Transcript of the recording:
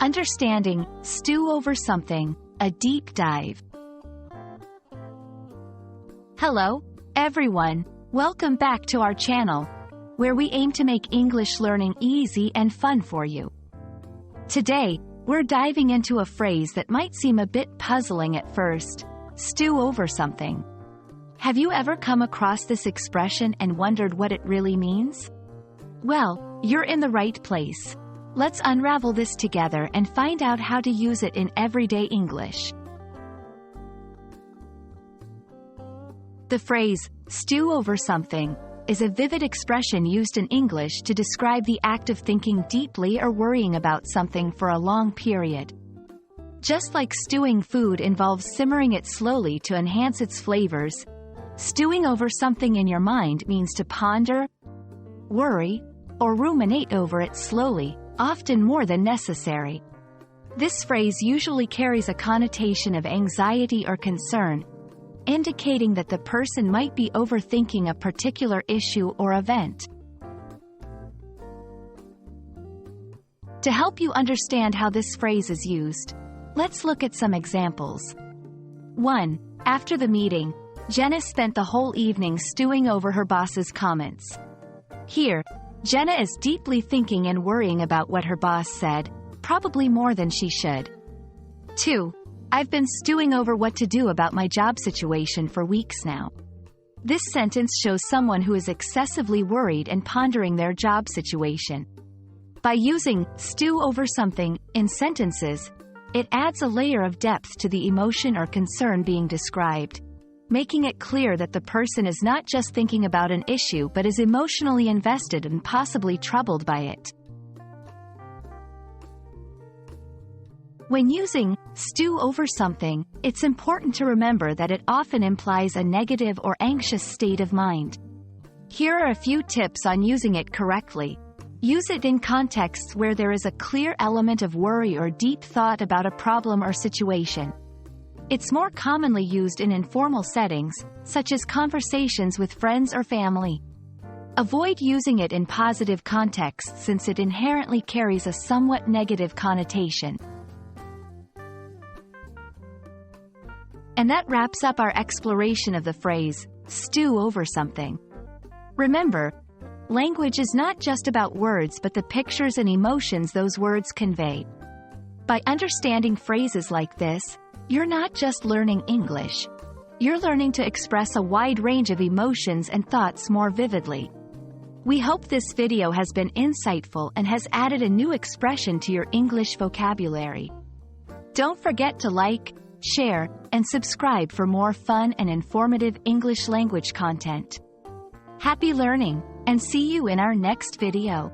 Understanding, stew over something, a deep dive. Hello, everyone. Welcome back to our channel, where we aim to make English learning easy and fun for you. Today, we're diving into a phrase that might seem a bit puzzling at first: stew over something. Have you ever come across this expression and wondered what it really means? Well, you're in the right place. Let's unravel this together and find out how to use it in everyday English. The phrase, stew over something, is a vivid expression used in English to describe the act of thinking deeply or worrying about something for a long period. Just like stewing food involves simmering it slowly to enhance its flavors, stewing over something in your mind means to ponder, worry, or ruminate over it slowly, often more than necessary. This phrase usually carries a connotation of anxiety or concern, indicating that the person might be overthinking a particular issue or event. To help you understand how this phrase is used, let's look at some examples. 1. After the meeting, Jenna spent the whole evening stewing over her boss's comments. Here, Jenna is deeply thinking and worrying about what her boss said, probably more than she should. 2. I've been stewing over what to do about my job situation for weeks now. This sentence shows someone who is excessively worried and pondering their job situation. By using stew over something in sentences, it adds a layer of depth to the emotion or concern being described, making it clear that the person is not just thinking about an issue but is emotionally invested and possibly troubled by it. When using stew over something, it's important to remember that it often implies a negative or anxious state of mind. Here are a few tips on using it correctly. Use it in contexts where there is a clear element of worry or deep thought about a problem or situation. It's more commonly used in informal settings, such as conversations with friends or family. Avoid using it in positive contexts since it inherently carries a somewhat negative connotation. And that wraps up our exploration of the phrase, stew over something. Remember, language is not just about words but the pictures and emotions those words convey. By understanding phrases like this, you're not just learning English. You're learning to express a wide range of emotions and thoughts more vividly. We hope this video has been insightful and has added a new expression to your English vocabulary. Don't forget to like, share, and subscribe for more fun and informative English language content. Happy learning, and see you in our next video.